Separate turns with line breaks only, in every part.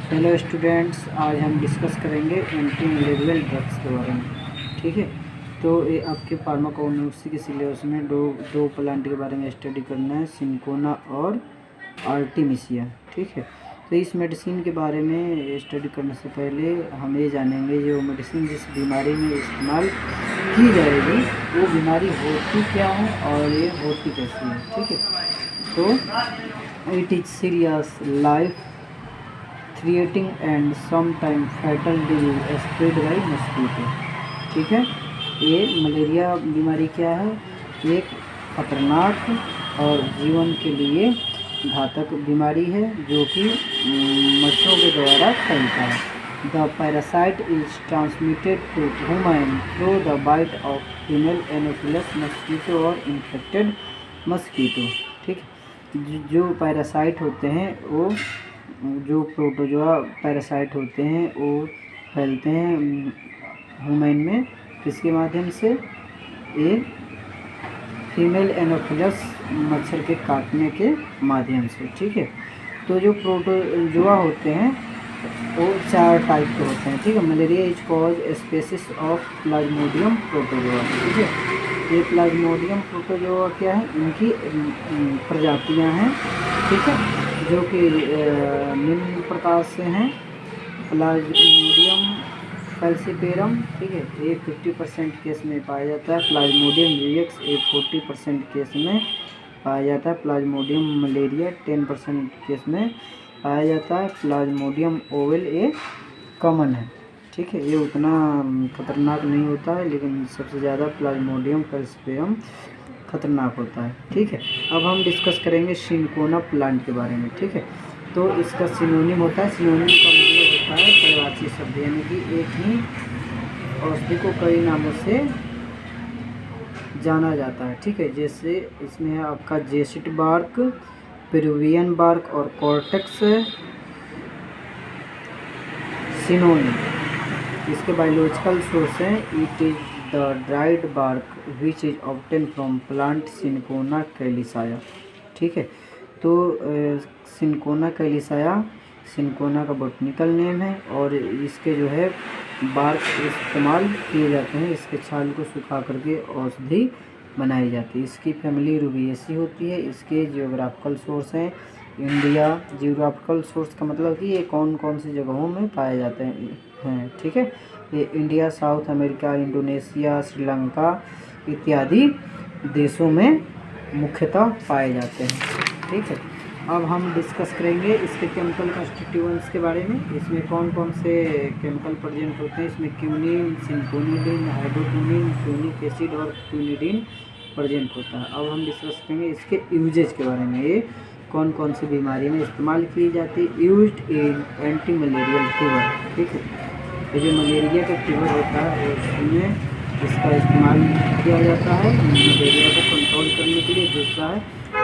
Hello students, आज हम discuss करेंगे एंटी मलेरियल ड्रग्स के बारे में। ठीक है, तो ये आपके फार्माकोनॉमिक्स के सिलेबस में दो दो प्लांट के बारे में स्टडी करना है, सिंकोना और आर्टिमिसिया। ठीक है, तो इस मेडिसिन के बारे में स्टडी करने से पहले हम ये जानेंगे जो मेडिसिन जिस बीमारी में इस्तेमाल की जाएगी वो बीमारी होती क्या है और ये होती कैसी है। ठीक है, तो it is serious life threatening and sometime fatal disease spread by mosquito. ठीक है, ये मलेरिया बीमारी क्या है? एक खतरनाक और जीवन के लिए घातक बीमारी है जो कि मच्छरों के द्वारा फैलता है। The parasite is transmitted to human through the bite of female anopheles mosquito और इन्फेक्टेड मस्कीटो। ठीक, जो पैरासाइट होते हैं वो जो प्रोटोजोआ पैरासाइट होते हैं वो फैलते हैं ह्यूमन में किसके माध्यम से? ये फीमेल एनोफिलस मच्छर के काटने के माध्यम से। ठीक है, तो जो प्रोटोजोआ होते हैं वो 4 टाइप के होते हैं। ठीक है, malaria is cause species of plasmodium protozoa. ठीक है, ये प्लाज्मोडियम प्रोटोजोआ क्या है? इनकी प्रजातियां हैं। ठीक है, जो कि निम्न प्रकार से हैं। प्लाज्मोडियम फैल्सिपेरम, ठीक है, ये 50% केस में पाया जाता है। प्लाज्मोडियम विवेक्स ये 40% केस में पाया जाता है। प्लाज्मोडियम मलेरिया 10% केस में पाया जाता है। प्लाज्मोडियम ओवल ये कॉमन है। ठीक है, ये उतना खतरनाक नहीं होता है, लेकिन सबसे ज़्यादा प्लाज्मोडियम फैल्सिपेरम खतरनाक होता है। ठीक है, अब हम डिस्कस करेंगे सिंकोना प्लांट के बारे में। ठीक है, तो इसका सिनोनिम होता है, सिनोनिम का मतलब होता है पर्यायवाची शब्द, यानी कि एक ही औषधि को कई नामों से जाना जाता है। ठीक है, जैसे इसमें है आपका जेसिट बार्क, पेरुवियन बार्क और कॉर्टेक्स सिनोनिम। इसके बायोलॉजिकल सोर्स हैं it is the dried bark which is obtain from plant Cinchona calisaya. ठीक है, तो सिंकोना कैलिसाया सिंकोना का बॉटनिकल नेम है और इसके जो है बार्क इस्तेमाल किए जाते हैं। इसके छाल को सुखा करके औषधि बनाई जाती है। इसकी फैमिली रुबिएसी होती है। इसके जियोग्राफिकल सोर्स हैं इंडिया। जियोग्राफिकल सोर्स का मतलब कि ये कौन कौन सी जगहों में पाए जाते हैं। ठीक है, ये India, south America, Indonesia, Sri Lanka इत्यादि देशों में मुख्यतः पाए जाते हैं। ठीक है, अब हम डिस्कस करेंगे इसके केमिकल कॉन्स्टिट्यूएंट्स के बारे में। इसमें कौन कौन से केमिकल प्रेजेंट होते हैं? इसमें क्यूनिन, सिंकोनिडिन, हाइड्रोक्यूनिन, क्यूनिक एसिड और क्यूनिडिन प्रेजेंट होता है। अब हम डिस्कस करेंगे इसके यूजेज के बारे में। ये कौन कौन सी बीमारी में इस्तेमाल की जाती है? Used in anti malarial fever. ठीक है, ये जो मलेरिया का फीवर होता है उसमें इसका इस्तेमाल किया जाता है मलेरिया को कंट्रोल करने के लिए। दूसरा है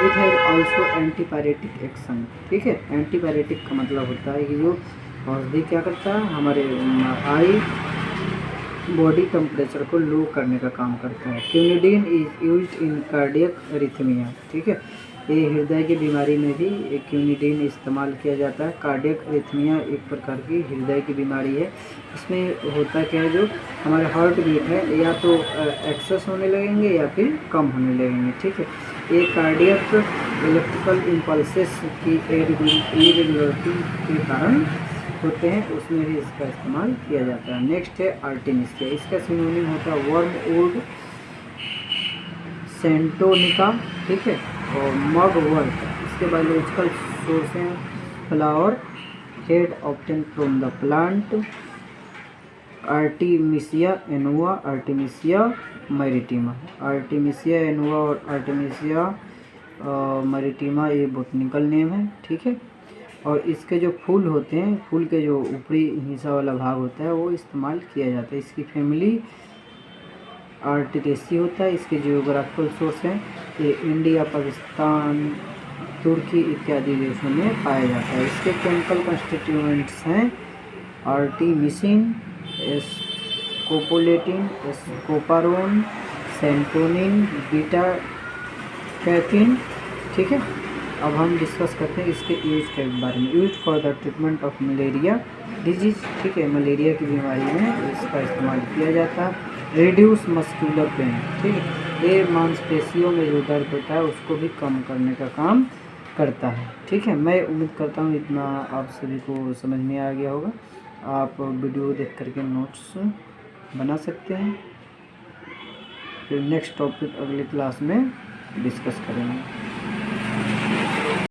it has also antipyretic action. ठीक है, एंटीपायरेटिक का मतलब होता है कि जो औषधि क्या करता है, हमारे हाई बॉडी टेम्परेचर को लो करने का काम करता है। Quinidine is used in cardiac arrhythmia. ठीक है, ये हृदय की बीमारी में भी क्यूनिडिन इस्तेमाल किया जाता है। कार्डियक एरिथमिया एक प्रकार की हृदय की बीमारी है। इसमें होता क्या है, जो हमारे हार्ट बीट है या तो एक्सेस होने लगेंगे या फिर कम होने लगेंगे। ठीक है, ये कार्डियक इलेक्ट्रिकल इम्पल्सेस की इरेगुलरिटी के कारण होते हैं, उसमें भी इसका इस्तेमाल किया जाता है। नेक्स्ट है आर्टेमिसिया। इसका सिनोनिम होता है वर्मवुड, सेंटोनिका, ठीक है, और मगवर्ट। इसके बायोलॉजिकल सोर्स हैं flower head obtain from the plant Artemisia annua, Artemisia maritima. Artemisia annua और आर्टिमिसिया मैरिटिमा ये बॉटनिकल नेम है। ठीक है, और इसके जो फूल होते हैं, फूल के जो ऊपरी हिस्सा वाला भाग होता है वो इस्तेमाल किया जाता है। इसकी फैमिली आर्टिटेसी होता है। इसके जियोग्राफिकल सोर्स हैं ये इंडिया, पाकिस्तान, तुर्की इत्यादि देशों में पाया जाता है। इसके केमिकल कंस्टिट्यूएंट्स हैं आर्टिमिसिन, स्कोपोलेटिन, स्कोपारोन, सेंटोनिन, बीटा कैथिन। ठीक है, अब हम डिस्कस करते हैं इसके यूज के बारे में। Use for the treatment of malaria disease, ठीक है, मलेरिया की बीमारी में इसका इस्तेमाल किया जाता है। रिड्यूस मस्कुलर पेन, ठीक है, ये मांसपेशियों में जो दर्द होता है उसको भी कम करने का काम करता है, ठीक है। मैं उम्मीद करता हूँ इतना आप सभी को समझ में आ गया होगा। आप वीडियो देख करके नोट्स बना सकते हैं। फिर नेक्स्ट टॉपिक अगली क्लास में डिस्कस करेंगे।